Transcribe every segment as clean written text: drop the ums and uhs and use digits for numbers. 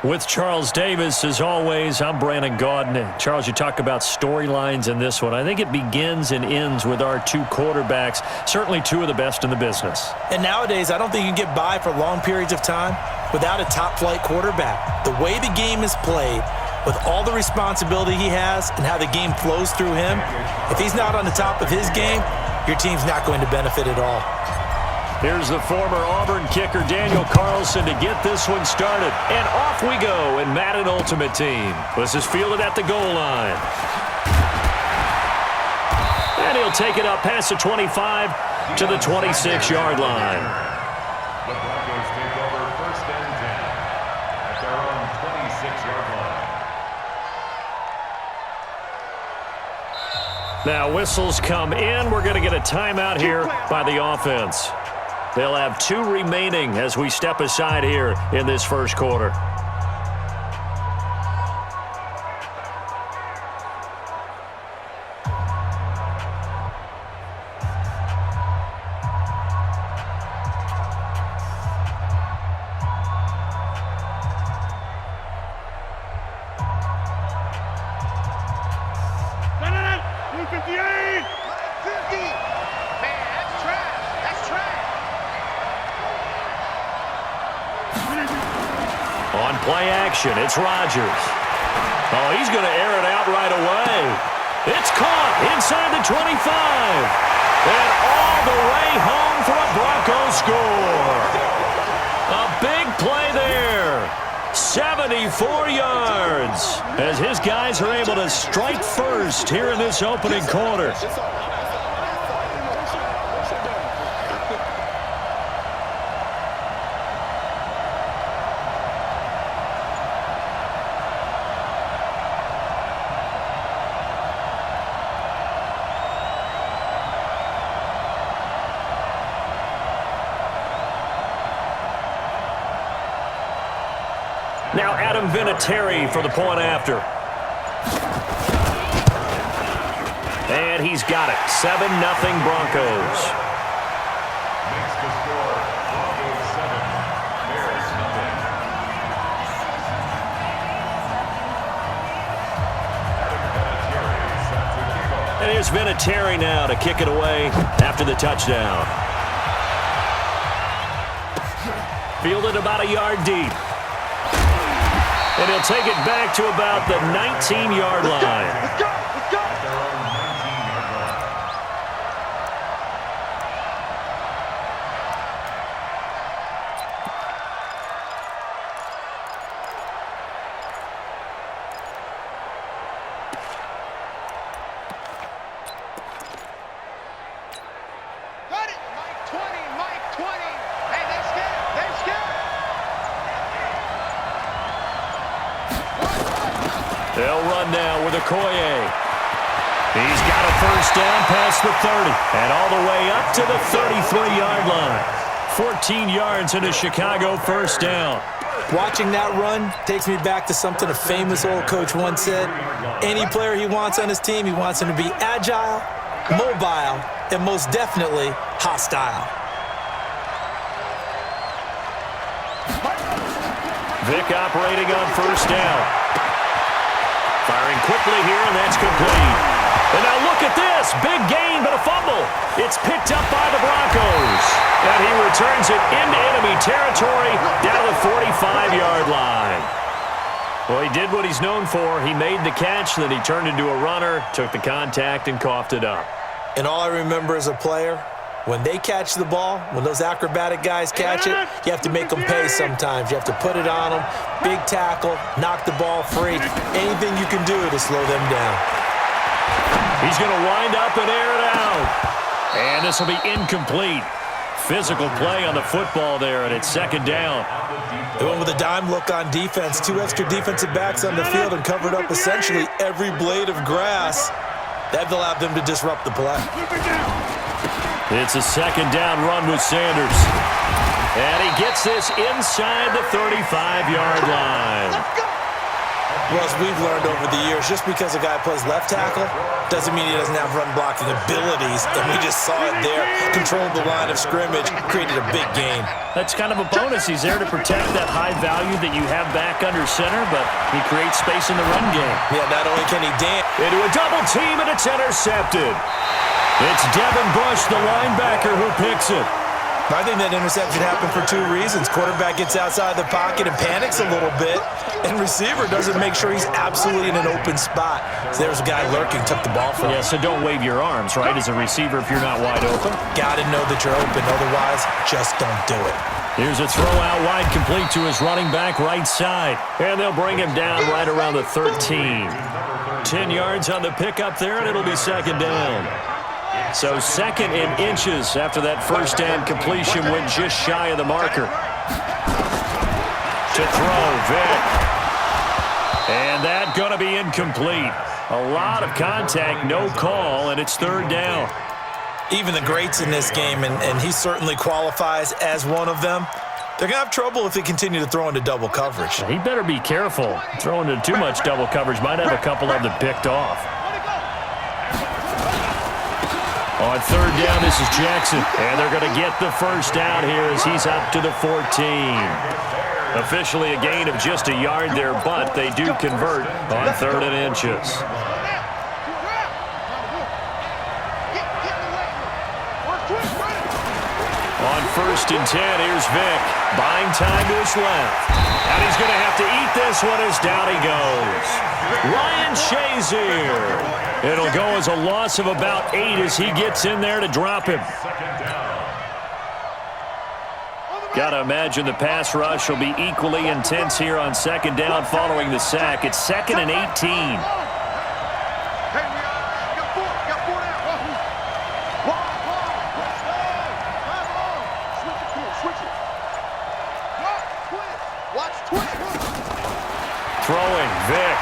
With Charles Davis, as always, I'm Brandon Gaudin. Charles, you talk about storylines in this one. I think it begins and ends with our two quarterbacks, certainly two of the best in the business. And nowadays, I don't think you can get by for long periods of time without a top-flight quarterback. The way the game is played, with all the responsibility he has and how the game flows through him, if he's not on the top of his game, your team's not going to benefit at all. Here's the former Auburn kicker, Daniel Carlson, to get this one started. And off we go in Madden Ultimate Team. This is fielded at the goal line. And he'll take it up past the 25 to the 26-yard line. The Broncos take over 1st and 10 at their own 26-yard line. Now whistles come in. We're going to get a timeout here by the offense. They'll have 2 remaining as we step aside here in this first quarter. On play action, it's Rodgers. Oh, he's going to air it out right away. It's caught inside the 25. And all the way home for a Broncos score. A big play there. 74 yards. As his guys are able to strike first here in this opening quarter. Now Adam Vinatieri for the point after. And he's got it. 7-0 Broncos. Makes the score Broncos 7, Bears nothing. And here's Vinatieri now to kick it away after the touchdown. Fielded about a yard deep. And he'll take it back to about the 19-yard line. At their own 19-yard line. Got it! Mike 20, Mike 20. Hey, that's good, that's good. They'll run now with Okoye. He's got a first down past the 30 and all the way up to the 33-yard line. 14 yards into Chicago first down. Watching that run takes me back to something a famous old coach once said. Any player he wants on his team, he wants him to be agile, mobile, and most definitely hostile. Vic operating on first down. Firing quickly here, and that's complete. And now look at this. Big gain, but a fumble. It's picked up by the Broncos. And he returns it into enemy territory down the 45-yard line. Well, he did what he's known for. He made the catch, then he turned into a runner, took the contact, and coughed it up. And all I remember as a player, when they catch the ball, when those acrobatic guys catch it, you have to make them pay sometimes. You have to put it on them, big tackle, knock the ball free, anything you can do to slow them down. He's going to wind up and air it out. And this will be incomplete. Physical play on the football there, and it's second down. They went with a dime look on defense, 2 extra defensive backs on the field and covered up essentially every blade of grass. That allowed them to disrupt the play. It's a second down run with Sanders. And he gets this inside the 35-yard line. Well, as we've learned over the years, just because a guy plays left tackle doesn't mean he doesn't have run-blocking abilities, and we just saw it there. Controlled the line of scrimmage, created a big gain. That's kind of a bonus. He's there to protect that high value that you have back under center, but he creates space in the run game. Yeah, not only can he dance. Into a double team, and it's intercepted. It's Devin Bush, the linebacker, who picks it. I think that interception happened for two reasons. Quarterback gets outside the pocket and panics a little bit, and receiver doesn't make sure he's absolutely in an open spot. So there's a guy lurking, took the ball from him. Yeah, so don't wave your arms, right, as a receiver if you're not wide open. Got to know that you're open, otherwise just don't do it. Here's a throw out wide, complete to his running back right side. And they'll bring him down right around the 13. 10 yards on the pickup there, and it'll be second down. So second in inches after that first down completion went just shy of the marker. To throw, Vic. And that going to be incomplete. A lot of contact, no call, and it's third down. Even the greats in this game, and he certainly qualifies as one of them, they're going to have trouble if they continue to throw into double coverage. He better be careful. Throwing into too much double coverage might have a couple of them picked off. On third down, this is Jackson, and they're going to get the first down here as he's up to the 14. Officially a gain of just a yard there, but they do convert on third and inches. On first and 10, here's Vic. Buying time to his left. And he's going to have to eat this one as down he goes. Ryan Shazier. It'll go as a loss of about 8 as he gets in there to drop him. Got to imagine the pass rush will be equally intense here on second down following the sack. It's second and 18. Throwing, Vic.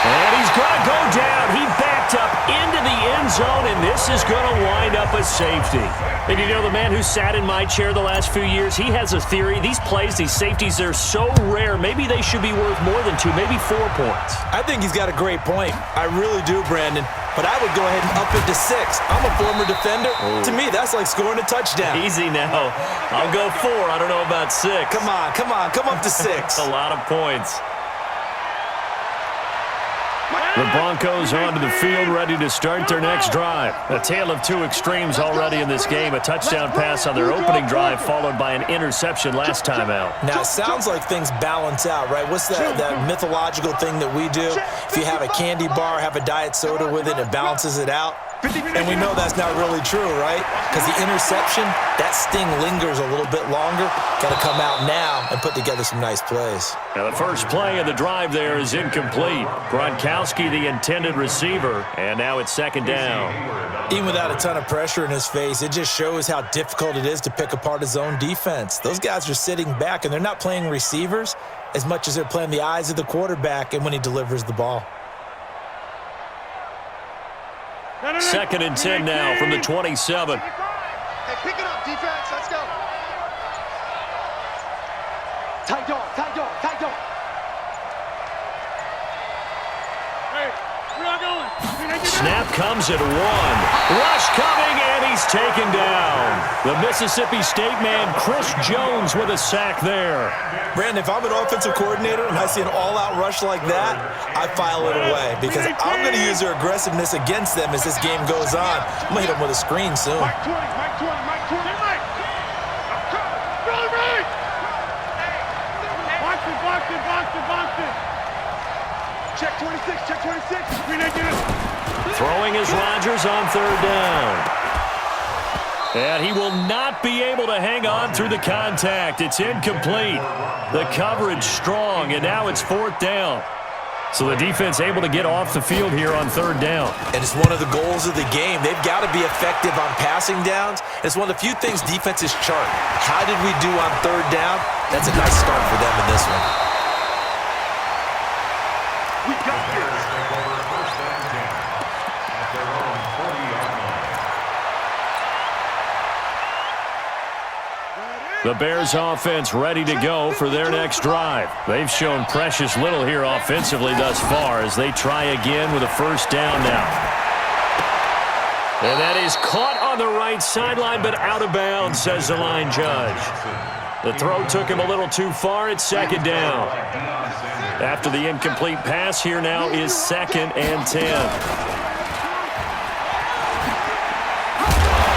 And he's going to go down. He backed up into the end zone, and this is going to wind up a safety. And you know, the man who sat in my chair the last few years, he has a theory. These plays, these safeties, they're so rare. Maybe they should be worth more than 2, maybe 4 points. I think he's got a great point. I really do, Brandon. But I would go ahead and up it to 6. I'm a former defender. Ooh. To me, that's like scoring a touchdown. Easy now. I'll go 4. I don't know about 6. Come on. Come up to 6. A lot of points. The Broncos onto the field, ready to start their next drive. A tale of two extremes already in this game. A touchdown pass on their opening drive, followed by an interception last time out. Now, it sounds like things balance out, right? What's that mythological thing that we do? If you have a candy bar, have a diet soda with it, it balances it out. And we know that's not really true, right? Because the interception, that sting lingers a little bit longer. Got to come out now and put together some nice plays. Now the first play of the drive there is incomplete. Gronkowski, the intended receiver, and now it's second down. Even without a ton of pressure in his face, it just shows how difficult it is to pick apart his own defense. Those guys are sitting back, and they're not playing receivers as much as they're playing the eyes of the quarterback and when he delivers the ball. Second and 10 now from the 27. Hey, pick it up, defense. Let's go. Tight dog. Hey, we're not going. Snap comes at 1. Rush coming, and he's taken down. The Mississippi State man, Chris Jones, with a sack there. Brandon, if I'm an offensive coordinator and I see an all-out rush like that, I file it away because I'm going to use their aggressiveness against them as this game goes on. I'm going to hit them with a screen soon. Mike 20. Run right. Box it. Check 26. We need you. Throwing is Rodgers on third down. And he will not be able to hang on through the contact. It's incomplete. The coverage strong, and now it's fourth down. So the defense able to get off the field here on third down. And it's one of the goals of the game. They've got to be effective on passing downs. It's one of the few things defenses chart. How did we do on third down? That's a nice start for them in this one. We got this. The Bears offense ready to go for their next drive. They've shown precious little here offensively thus far as they try again with a first down now. And that is caught on the right sideline, but out of bounds, says the line judge. The throw took him a little too far. It's second down. After the incomplete pass, here now is 2nd and 10.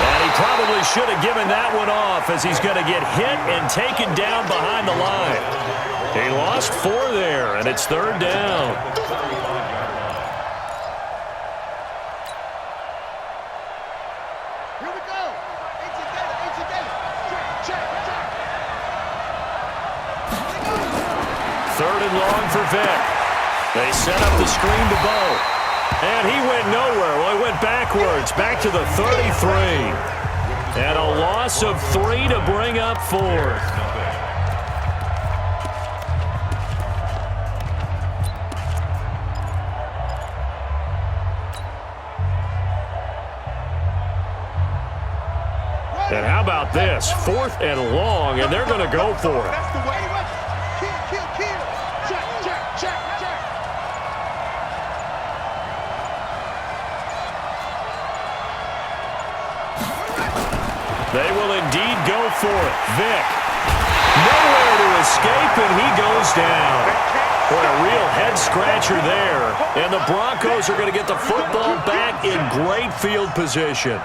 And he probably should have given that one off as he's going to get hit and taken down behind the line. He lost 4 there, and it's 3rd down. Here we go. Check. 3rd and long for Vic. They set up the screen to Bo. And he went nowhere. Well, he went backwards, back to the 33. And a loss of 3 to bring up 4th. And how about this? 4th and long, and they're going to go for it. That's the way. Kill. Check. They will indeed go for it. Vic, nowhere to escape, and he goes down. Boy, a real head-scratcher there. And the Broncos are going to get the football back in great field position.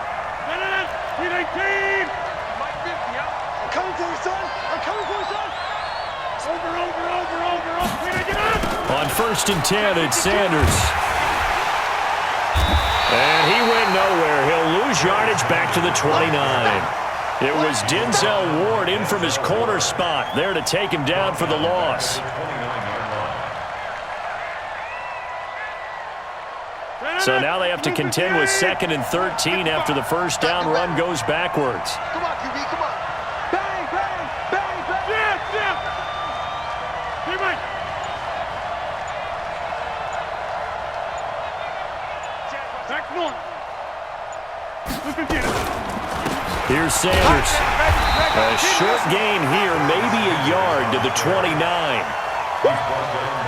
On 1st and 10, it's Sanders. And he went nowhere. He'll lose yardage back to the 29. It was Denzel Ward in from his corner spot there to take him down for the loss. So now they have to contend with 2nd and 13 after the first down run goes backwards. Come on, QB, come on. Bang. Yeah. Hey, Mike. Back north. Here's Sanders. A short gain here, maybe a yard to the 29.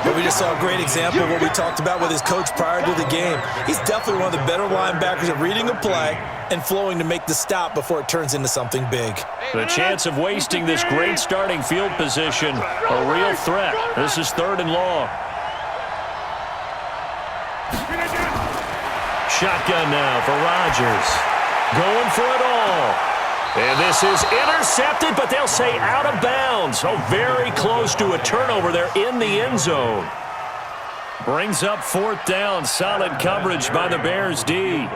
But we just saw a great example of what we talked about with his coach prior to the game. He's definitely one of the better linebackers at reading a play and flowing to make the stop before it turns into something big. The chance of wasting this great starting field position, a real threat. This is 3rd and long. Shotgun now for Rodgers. Going for it all. And this is intercepted, but they'll say out of bounds. Oh, very close to a turnover there in the end zone. Brings up 4th down. Solid coverage by the Bears D.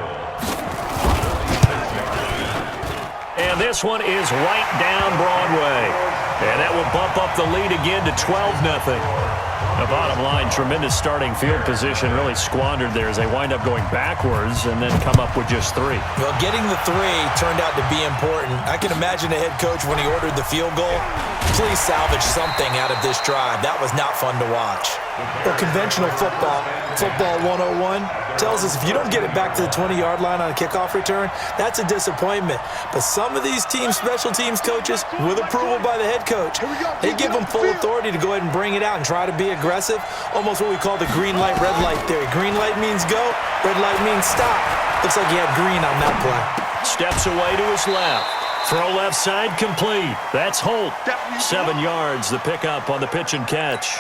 And this one is right down Broadway. And that will bump up the lead again to 12-0. The bottom line, tremendous starting field position, really squandered there as they wind up going backwards and then come up with just 3. Well, getting the 3 turned out to be important. I can imagine the head coach when he ordered the field goal. Please salvage something out of this drive. That was not fun to watch. Well, conventional football 101, tells us if you don't get it back to the 20-yard line on a kickoff return, that's a disappointment. But some of these teams, special teams coaches, with approval by the head coach, they give them full authority to go ahead and bring it out and try to be aggressive, almost what we call the green light, red light theory. Green light means go, red light means stop. Looks like he had green on that play. Steps away to his left. Throw left side complete. That's Holt. 7 yards, the pickup on the pitch and catch.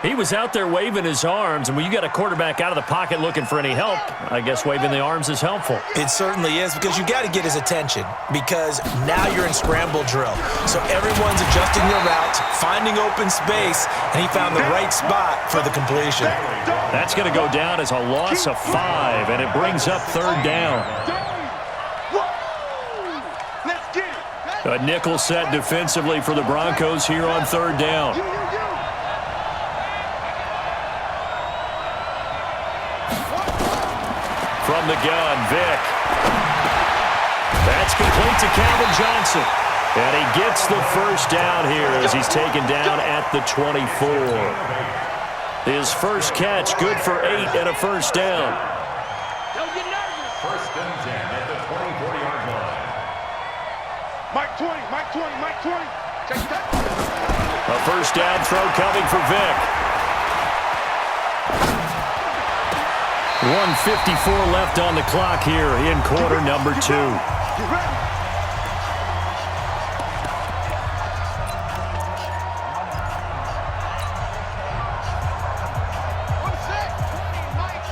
He was out there waving his arms, and when you got a quarterback out of the pocket looking for any help, I guess waving the arms is helpful. It certainly is, because you got to get his attention, because now you're in scramble drill. So everyone's adjusting their routes, finding open space, and he found the right spot for the completion. That's going to go down as a loss of 5, and it brings up 3rd down. A nickel set defensively for the Broncos here on 3rd down. From the gun, Vic. That's complete to Calvin Johnson. And he gets the first down here as he's taken down at the 24. His first catch, good for 8 and a first down. First and 10 at the 24-yard line. Mike, Mike 20, Mike 20, Mike 20. Take that. A first down throw coming for Vic. 1:54 left on the clock here in quarter number 2. Get ready.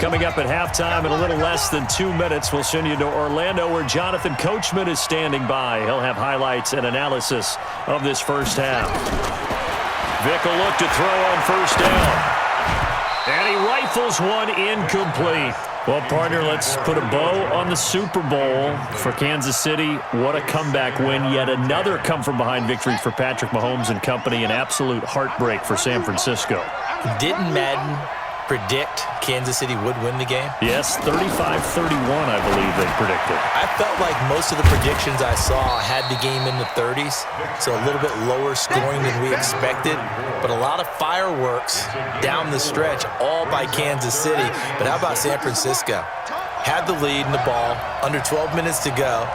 Coming up at halftime in a little less than 2 minutes, we'll send you to Orlando where Jonathan Coachman is standing by. He'll have highlights and analysis of this first half. Vic will look to throw on first down. And he rifles one incomplete. Well, partner, let's put a bow on the Super Bowl for Kansas City. What a comeback win. Yet another come-from-behind victory for Patrick Mahomes and company. An absolute heartbreak for San Francisco. Didn't Madden predict Kansas City would win the game? Yes, 35-31, I believe they predicted. I felt like most of the predictions I saw had the game in the 30s, so a little bit lower scoring than we expected, but a lot of fireworks down the stretch, all by Kansas City. But how about San Francisco? Had the lead in the ball, under 12 minutes to go,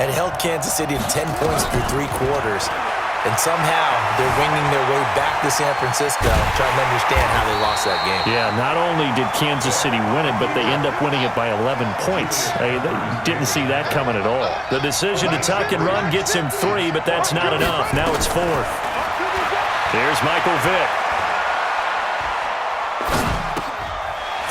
and held Kansas City to 10 points through 3 quarters. And somehow they're winging their way back to San Francisco, trying to understand how they lost that game. Yeah, not only did Kansas City win it, but they end up winning it by 11 points. They didn't see that coming at all. The decision to tuck and run gets him 3, but that's not enough. Now it's 4th. Here's Michael Vick.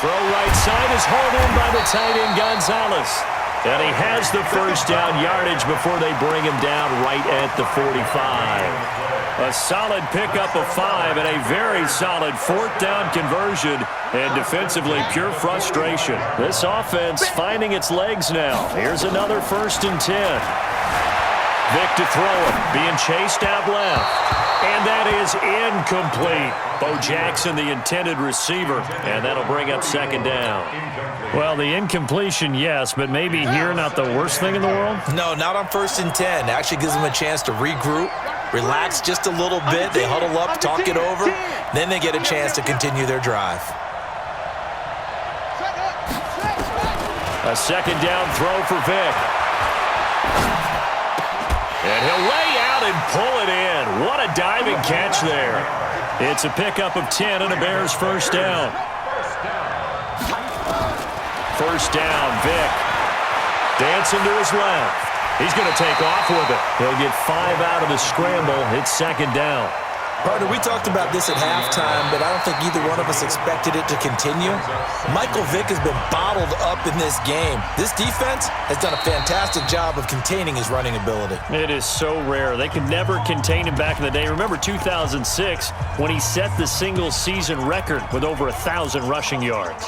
Throw right side is hauled in by the tight end Gonzalez. And he has the first down yardage before they bring him down right at the 45. A solid pickup of 5 and a very solid 4th down conversion. And defensively, pure frustration. This offense finding its legs now. Here's another 1st and 10. Vic to throw it, being chased out left. And that is incomplete. Bo Jackson, the intended receiver, and that'll bring up 2nd down. Well, the incompletion, yes, but maybe here not the worst thing in the world? No, not on 1st and 10. Actually gives them a chance to regroup, relax just a little bit. They huddle up, talk it over, then they get a chance to continue their drive. A 2nd down throw for Vic. And he'll lay out and pull it in. What a diving catch there. It's a pickup of 10 and a Bears 1st down. 1st down, Vic. Dancing to his left. He's going to take off with it. He'll get 5 out of the scramble. It's 2nd down. Partner, we talked about this at halftime, but I don't think either one of us expected it to continue. Michael Vick has been bottled up in this game. This defense has done a fantastic job of containing his running ability. It is so rare. They could never contain him back in the day. Remember 2006 when he set the single-season record with over 1,000 rushing yards.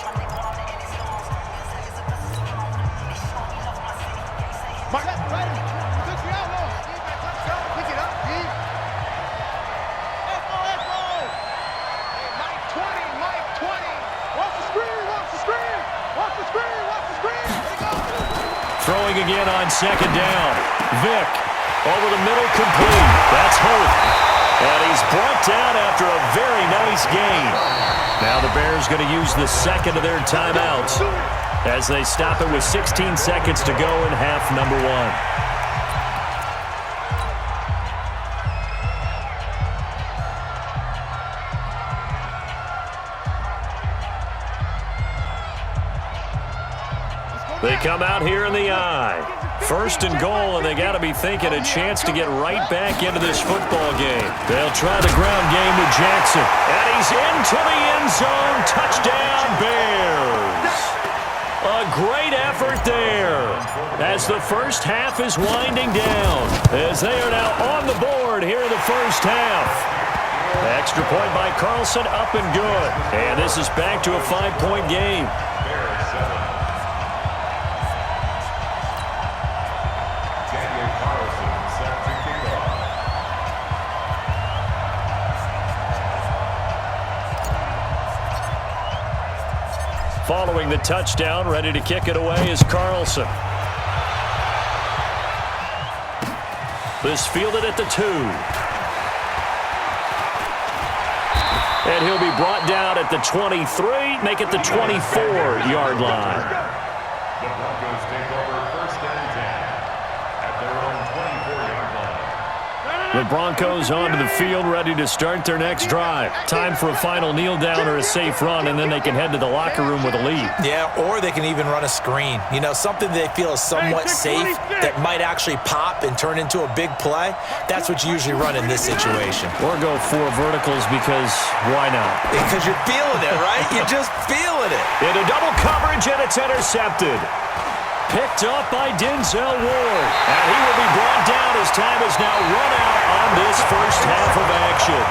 Throwing again on 2nd down. Vic over the middle, complete. That's Hope. And he's brought down after a very nice gain. Now the Bears going to use the 2nd of their timeouts as they stop it with 16 seconds to go in half number 1. They come out here in the eye. 1st and goal, and they got to be thinking a chance to get right back into this football game. They'll try the ground game to Jackson. And he's into the end zone. Touchdown, Bears. A great effort there as the first half is winding down. As they are now on the board here in the first half. Extra point by Carlson, up and good. And this is back to a 5-point game. Following the touchdown, ready to kick it away is Carlson. This fielded at the 2. And he'll be brought down at the 23, make it the 24-yard line. The Broncos take over 1st and 10 at their own 24-yard line. The Broncos onto the field, ready to start their next drive. Time for a final kneel down or a safe run, and then they can head to the locker room with a lead. Yeah, or they can even run a screen. You know, something they feel is somewhat safe that might actually pop and turn into a big play. That's what you usually run in this situation. Or go 4 verticals because why not? Because you're feeling it, right? You're just feeling it. Into double coverage, and it's intercepted. Picked up by Denzel Ward. And he will be brought down as time is now run out on this first half of action.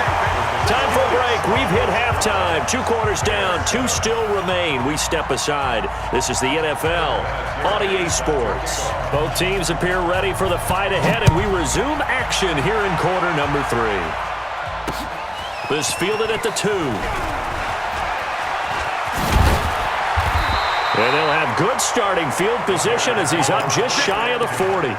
Time for a break. We've hit halftime. 2 quarters down. 2 still remain. We step aside. This is the NFL on EA Sports. Both teams appear ready for the fight ahead, and we resume action here in quarter number 3. This fielded at the 2. And they'll have good starting field position as he's up just shy of the 40.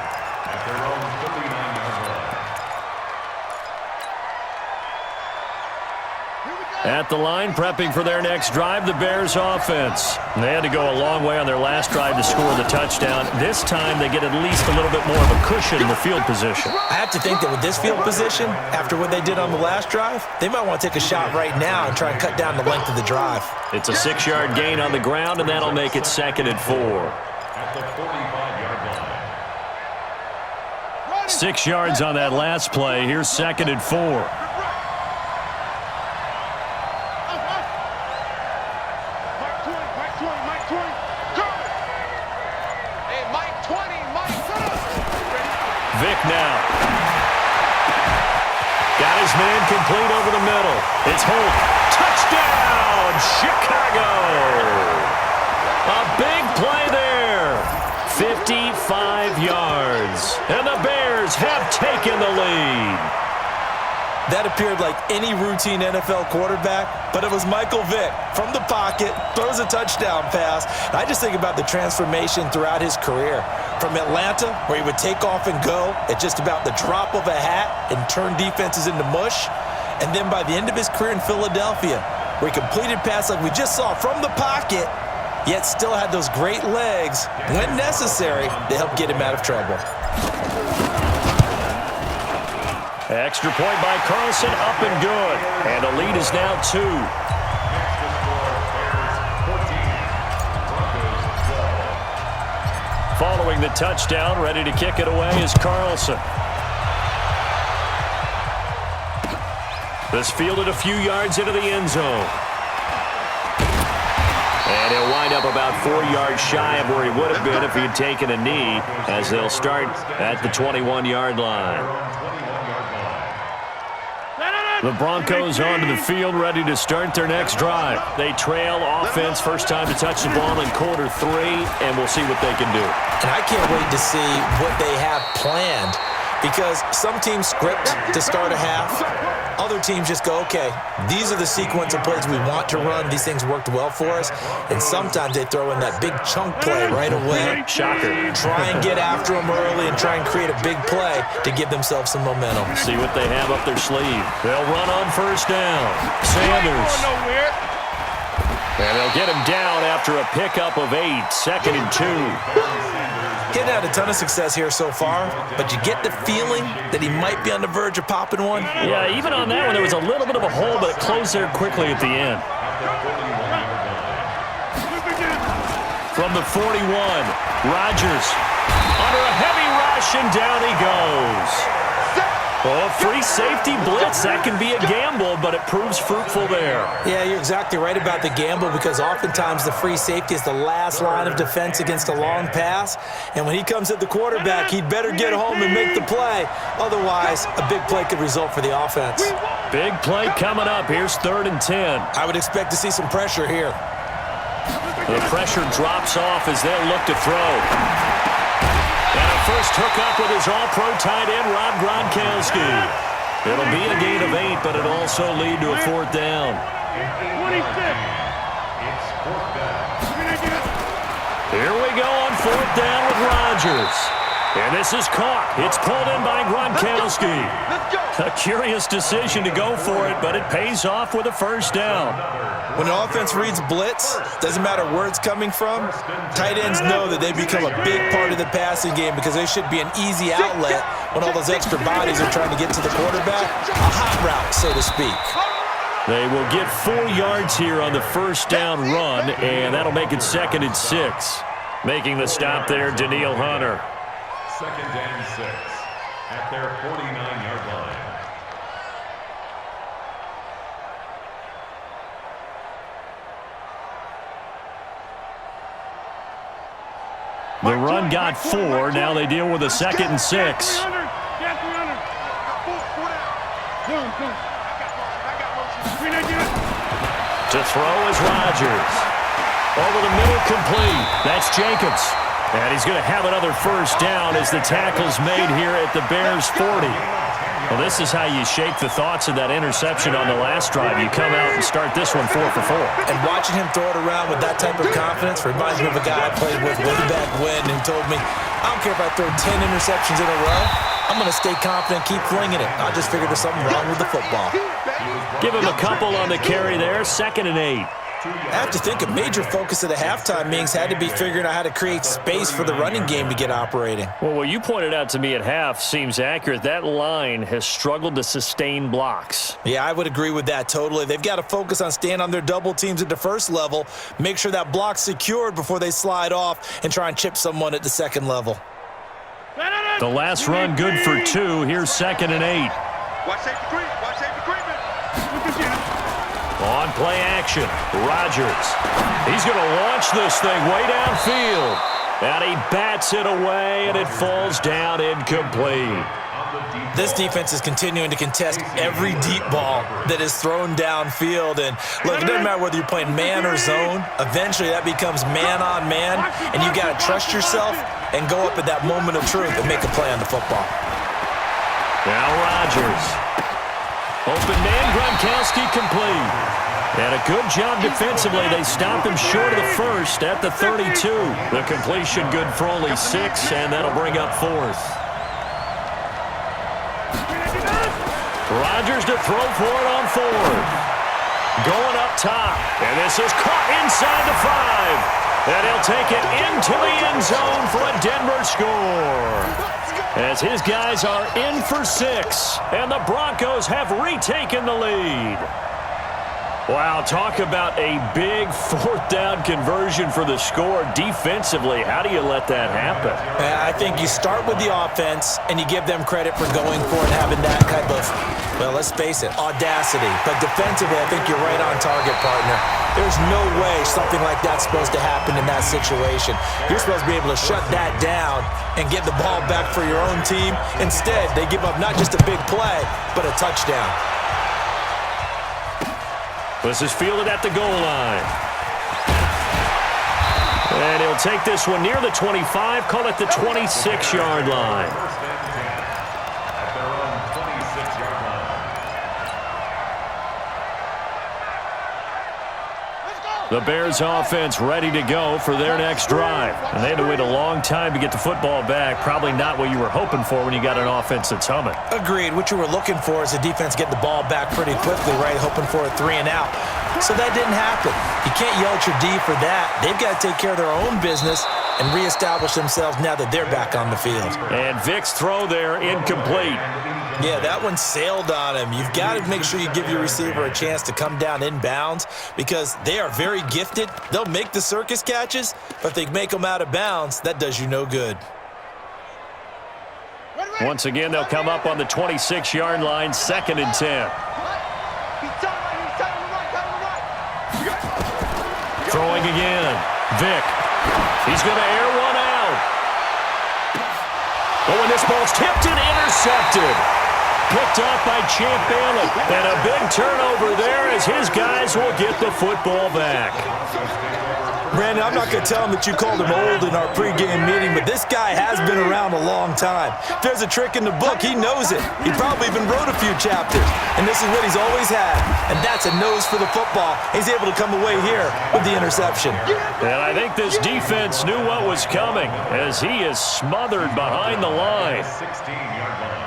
At the line, prepping for their next drive, the Bears offense. And they had to go a long way on their last drive to score the touchdown. This time, they get at least a little bit more of a cushion in the field position. I have to think that with this field position, after what they did on the last drive, they might want to take a shot right now and try and cut down the length of the drive. It's a 6-yard gain on the ground, and that'll make it 2nd and 4. At the 45-yard line. 6 yards on that last play. Here's 2nd and 4. Vic now. Got his man complete over the middle. It's Holt. Touchdown, Chicago. A big play there. 55 yards. And the Bears have taken the lead. That appeared like any routine NFL quarterback, but it was Michael Vick from the pocket, throws a touchdown pass. And I just think about the transformation throughout his career. From Atlanta, where he would take off and go at just about the drop of a hat and turn defenses into mush. And then by the end of his career in Philadelphia, where he completed passes like we just saw from the pocket, yet still had those great legs, when necessary, to help get him out of trouble. Extra point by Carlson, up and good. And the lead is now 2. Following the touchdown, ready to kick it away is Carlson. This fielded a few yards into the end zone. And he'll wind up about 4 yards shy of where he would have been if he had taken a knee, as they'll start at the 21-yard line. The Broncos onto the field, ready to start their next drive. They trail offense, first time to touch the ball in quarter 3, and we'll see what they can do. And I can't wait to see what they have planned, because some teams script to start a half. Other teams just go, okay, these are the sequence of plays we want to run. These things worked well for us. And sometimes they throw in that big chunk play right away. Shocker. Try and get after them early and try and create a big play to give themselves some momentum. See what they have up their sleeve. They'll run on first down. Sanders. And they'll get him down after a pickup of 8, 2nd and 2. He hadn't had a ton of success here so far, but you get the feeling that he might be on the verge of popping one. Yeah, even on that one, there was a little bit of a hole, but it closed there quickly at the end. From the 41, Rodgers under a heavy rush, and down he goes. Oh, free safety blitz. That can be a gamble, but it proves fruitful there. Yeah, you're exactly right about the gamble, because oftentimes the free safety is the last line of defense against a long pass. And when he comes at the quarterback, he'd better get home and make the play. Otherwise, a big play could result for the offense. Big play coming up. Here's 3rd and 10. I would expect to see some pressure here. The pressure drops off as they'll look to throw. And a first hookup with his all-pro tight end, Rob Gronkowski. It'll be a gain of 8, but it'll also lead to a 4th down. 26. It's 4th down. Here we go on 4th down with Rodgers. And this is caught. It's pulled in by Gronkowski. Let's go. A curious decision to go for it, but it pays off with a first down. When an offense reads blitz, doesn't matter where it's coming from, tight ends know that they become a big part of the passing game because they should be an easy outlet when all those extra bodies are trying to get to the quarterback. A hot route, so to speak. They will get 4 yards here on the first down run, and that'll make it 2nd and 6. Making the stop there, Danielle Hunter. 2nd and 6 at their 49-yard line. The run got 4. Now they deal with a 2nd and 6. To throw is Rodgers. Over the middle, complete. That's Jacobs. And he's going to have another first down as the tackle's made here at the Bears' 40. Well, this is how you shake the thoughts of that interception on the last drive. You come out and start this one 4 for 4. And watching him throw it around with that type of confidence reminds me of a guy I played with way back when who told me, I don't care if I throw 10 interceptions in a row, I'm going to stay confident, keep flinging it. I just figured there's something wrong with the football. Give him a couple on the carry there, 2nd and 8. I have to think a major focus of the halftime meetings had to be figuring out how to create space for the running game to get operating. Well, what you pointed out to me at half seems accurate. That line has struggled to sustain blocks. Yeah, I would agree with that totally. They've got to focus on staying on their double teams at the first level, make sure that block's secured before they slide off and try and chip someone at the second level. The last run good for 2. Here's 2nd and 8. Watch safety creep. Watch safety creeping. On play action, Rodgers. He's going to launch this thing way downfield. And he bats it away, and it falls down incomplete. This defense is continuing to contest every deep ball that is thrown downfield. And look, it doesn't matter whether you're playing man or zone. Eventually, that becomes man on man, and you got to trust yourself and go up at that moment of truth and make a play on the football. Now Rodgers. Open man, Gronkowski complete. And a good job defensively. They stop him short of the first at the 32. The completion good for only 6, and that'll bring up 4th. Rodgers to throw for it on 4th. Going up top. And this is caught inside the 5. And he'll take it into the end zone for a Denver score. As his guys are in for 6, and the Broncos have retaken the lead. Wow, talk about a big 4th down conversion for the score defensively. How do you let that happen? I think you start with the offense, and you give them credit for going for it and having that type of, well, let's face it, audacity. But defensively, I think you're right on target, partner. There's no way something like that's supposed to happen in that situation. You're supposed to be able to shut that down and get the ball back for your own team. Instead, they give up not just a big play, but a touchdown. This is fielded at the goal line. And he'll take this one near the 25, call it the 26-yard line. At their own 26-yard line. The Bears offense ready to go for their next drive. And they had to wait a long time to get the football back. Probably not what you were hoping for when you got an offense that's humming. Agreed. What you were looking for is the defense get the ball back pretty quickly, right? Hoping for a 3 and out. So that didn't happen. You can't yell at your D for that. They've got to take care of their own business and reestablish themselves now that they're back on the field. And Vic's throw there incomplete. Yeah, that one sailed on him. You've got to make sure you give your receiver a chance to come down inbounds because they are very gifted. They'll make the circus catches, but if they make them out of bounds, that does you no good. Once again, they'll come up on the 26-yard line, 2nd and 10. Throwing again. Vic. He's going to air one out. Oh, and this ball's tipped and intercepted. Picked off by Champ Bailey. And a big turnover there as his guys will get the football back. Brandon, I'm not going to tell him that you called him old in our pregame meeting, but this guy has been around a long time. If there's a trick in the book, he knows it. He probably even wrote a few chapters, and this is what he's always had, and that's a nose for the football. He's able to come away here with the interception. And I think this defense knew what was coming as he is smothered behind the line. 16-yard line.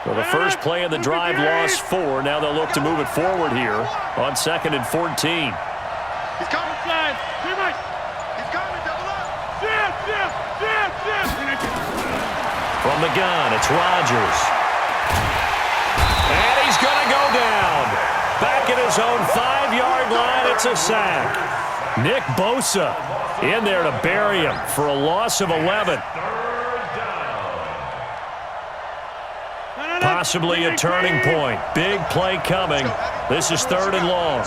Well, the first play of the drive lost 4. Now they'll look to move it forward here on 2nd and 14. He's coming, guys. He's coming, double up. From the gun, it's Rodgers. And he's going to go down. Back at his own 5-yard line, it's a sack. Nick Bosa in there to bury him for a loss of 11. Possibly a turning point. Big play coming. This is 3rd and long.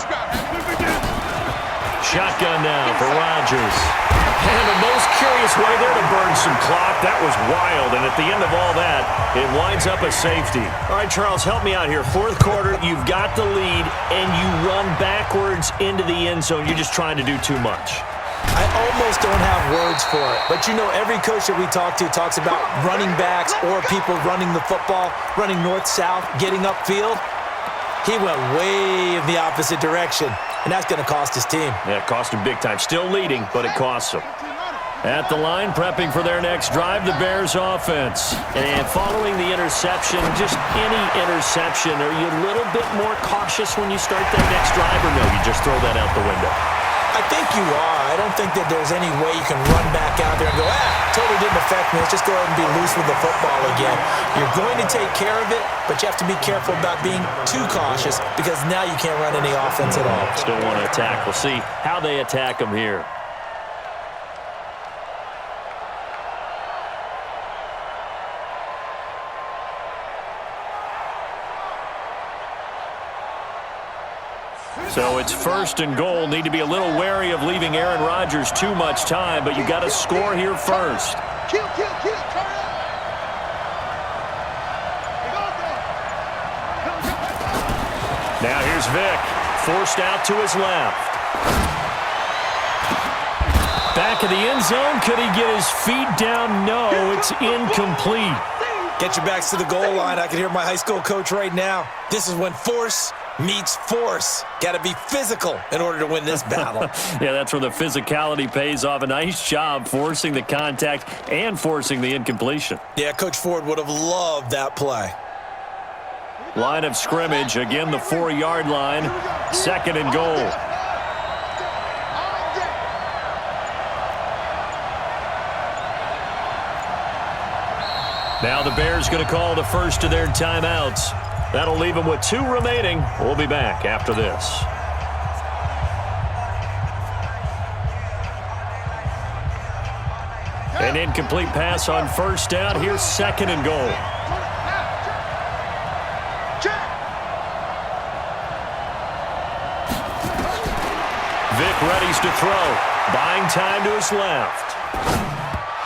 Shotgun now for Rodgers. And the most curious way there to burn some clock. That was wild. And at the end of all that, it winds up a safety. All right, Charles, help me out here. 4th quarter, you've got the lead, and you run backwards into the end zone. You're just trying to do too much. I almost don't have words for it. But, you know, every coach that we talk to talks about running backs or people running the football, running north-south, getting upfield. He went way in the opposite direction, and that's going to cost his team. Yeah, it cost him big time. Still leading, but it costs him. At the line, prepping for their next drive, the Bears offense. And following the interception, just any interception, are you a little bit more cautious when you start that next drive, or no, you just throw that out the window? I think you are. I don't think that there's any way you can run back out there and go, totally didn't affect me. Let's just go ahead and be loose with the football again. You're going to take care of it, but you have to be careful about being too cautious because now you can't run any offense at all. Still want to attack. We'll see how they attack them here. So it's 1st and goal. Need to be a little wary of leaving Aaron Rodgers too much time, but you got to score here first. Kill, turn up. Now here's Vic, forced out to his left. Back of the end zone. Could he get his feet down? No, it's incomplete. Get your backs to the goal line. I can hear my high school coach right now. This is when force meets force. Got to be physical in order to win this battle. Yeah, that's where the physicality pays off. A nice job forcing the contact and forcing the incompletion. Yeah, Coach Ford would have loved that play. Line of scrimmage, again the 4-yard line, 2nd and goal. Now the Bears going to call the first of their timeouts. That'll leave them with 2 remaining. We'll be back after this. An incomplete pass on 1st down. Here's 2nd and goal. Vic readies to throw. Buying time to his left.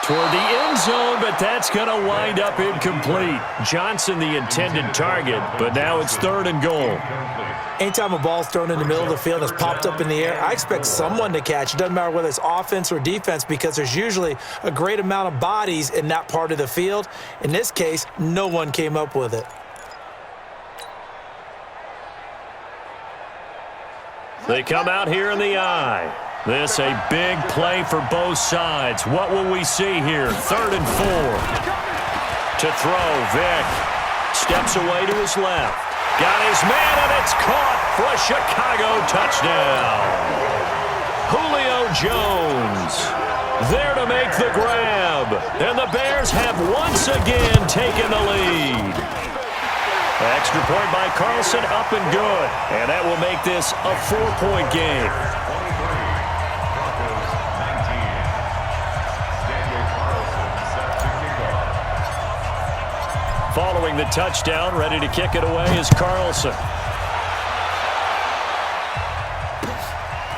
Toward the end zone, but that's going to wind up incomplete. Johnson the intended target, but now it's 3rd and goal. Anytime a ball's thrown in the middle of the field and it's popped up in the air, I expect someone to catch. It doesn't matter whether it's offense or defense because there's usually a great amount of bodies in that part of the field. In this case, no one came up with it. They come out here in the eye. This a big play for both sides. What will we see here? 3rd and 4. To throw, Vic steps away to his left. Got his man, and it's caught for a Chicago touchdown. Julio Jones there to make the grab. And the Bears have once again taken the lead. Extra point by Carlson, up and good. And that will make this a 4-point game. Following the touchdown, ready to kick it away is Carlson.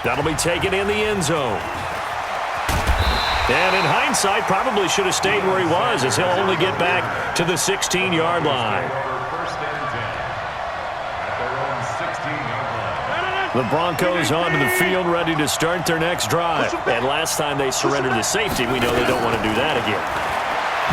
That'll be taken in the end zone. And in hindsight, probably should have stayed where he was as he'll only get back to the 16-yard line. First and 10 at their own The Broncos onto the field, ready to start their next drive. And last time they surrendered the safety, we know they don't want to do that again.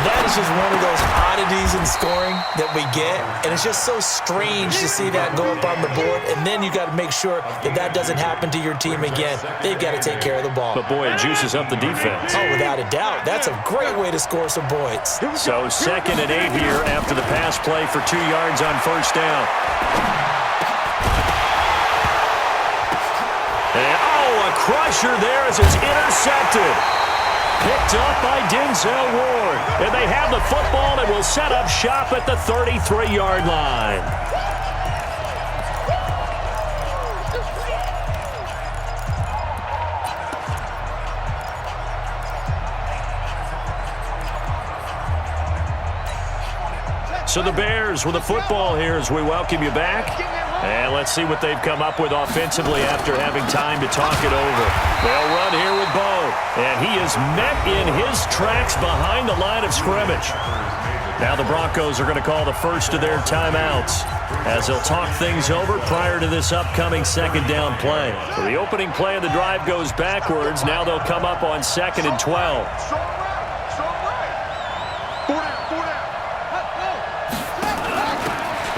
That is just one of those oddities in scoring that we get, and it's just so strange to see that go up on the board, and then you got to make sure that that doesn't happen to your team again. They've got to take care of the ball. But, boy, it juices up the defense. Oh, without a doubt. That's a great way to score some points. So 2nd and 8 here after the pass play for 2 yards on first down. And, a crusher there as it's intercepted. Picked up by Denzel Ward. And they have the football and will set up shop at the 33-yard line. So the Bears with the football here as we welcome you back. And let's see what they've come up with offensively after having time to talk it over. They'll run here with Bo. And he is met in his tracks behind the line of scrimmage. Now the Broncos are going to call the first of their timeouts as they'll talk things over prior to this upcoming 2nd down play. So the opening play of the drive goes backwards. Now they'll come up on 2nd and 12.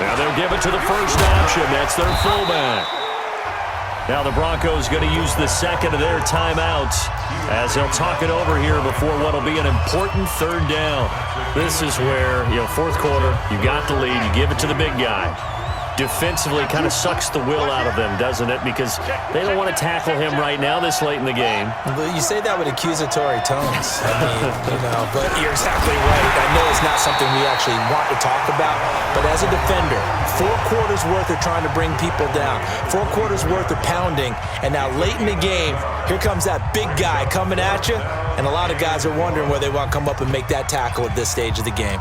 Now they'll give it to the first option. That's their fullback. Now the Broncos going to use the 2nd of their timeouts as they'll talk it over here before what will be an important 3rd down. This is where, 4th quarter, you got the lead. You give it to the big guy. Defensively kind of sucks the will out of them, doesn't it? Because they don't want to tackle him right now this late in the game. Well, you say that with accusatory tones. But you're exactly right. I know it's not something we actually want to talk about, but as a defender, 4 quarters worth of trying to bring people down, 4 quarters worth of pounding, and now late in the game, here comes that big guy coming at you, and a lot of guys are wondering where they want to come up and make that tackle at this stage of the game.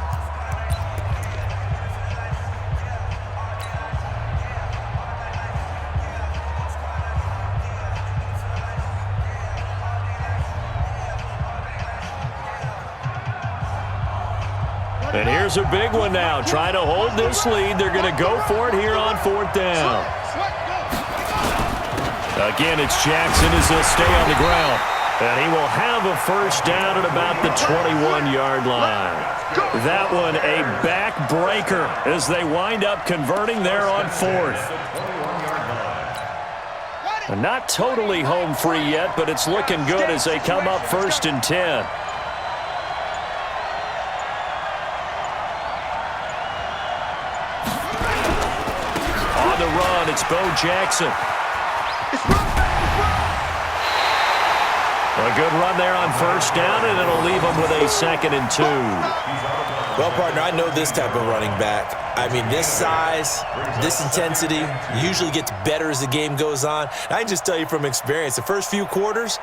And here's a big one now. Trying to hold this lead. They're going to go for it here on 4th down. Again, it's Jackson as he'll stay on the ground. And he will have a first down at about the 21-yard line. That one a backbreaker as they wind up converting there on 4th. And not totally home free yet, but it's looking good as they come up 1st and 10. On the run, it's Bo Jackson. A good run there on first down, and it'll leave them with a 2nd and 2. Well, partner, I know this type of running back. I mean, this size, this intensity usually gets better as the game goes on. I can just tell you from experience, the first few quarters,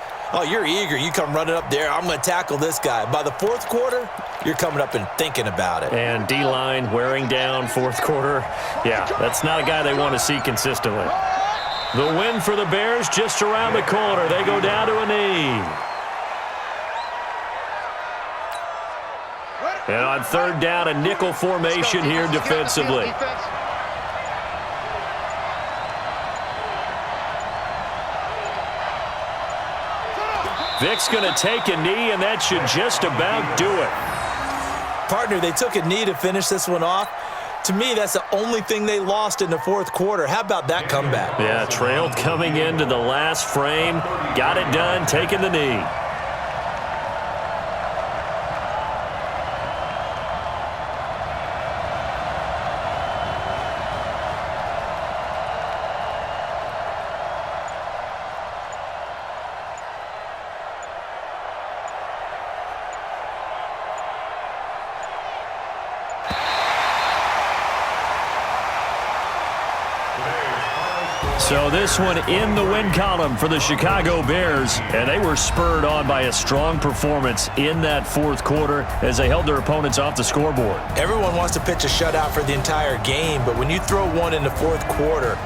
you're eager. You come running up there, I'm going to tackle this guy. By the 4th quarter, you're coming up and thinking about it. And D-line wearing down 4th quarter. Yeah, that's not a guy they want to see consistently. The win for the Bears just around the corner. They go down to a knee. And on 3rd down, a nickel formation here defensively. Vic's going to take a knee, and that should just about do it. Partner, they took a knee to finish this one off. To me, that's the only thing they lost in the 4th quarter. How about that comeback? Yeah, trailed coming into the last frame. Got it done, taking the knee. So this one in the win column for the Chicago Bears, and they were spurred on by a strong performance in that 4th quarter as they held their opponents off the scoreboard. Everyone wants to pitch a shutout for the entire game, but when you throw one in the 4th quarter,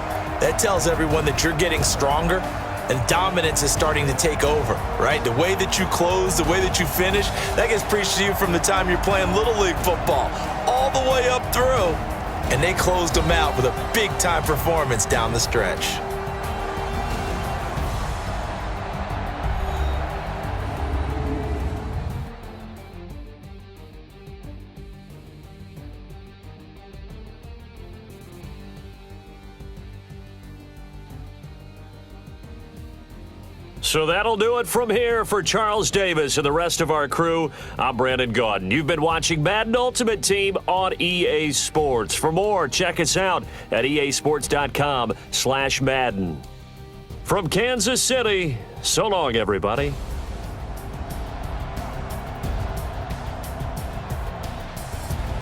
that tells everyone that you're getting stronger and dominance is starting to take over, right? The way that you close, the way that you finish, that gets preached to you from the time you're playing Little League football all the way up through. And they closed them out with a big-time performance down the stretch. So that'll do it from here for Charles Davis and the rest of our crew. I'm Brandon Gaudin. You've been watching Madden Ultimate Team on EA Sports. For more, check us out at easports.com/Madden. From Kansas City, so long, everybody.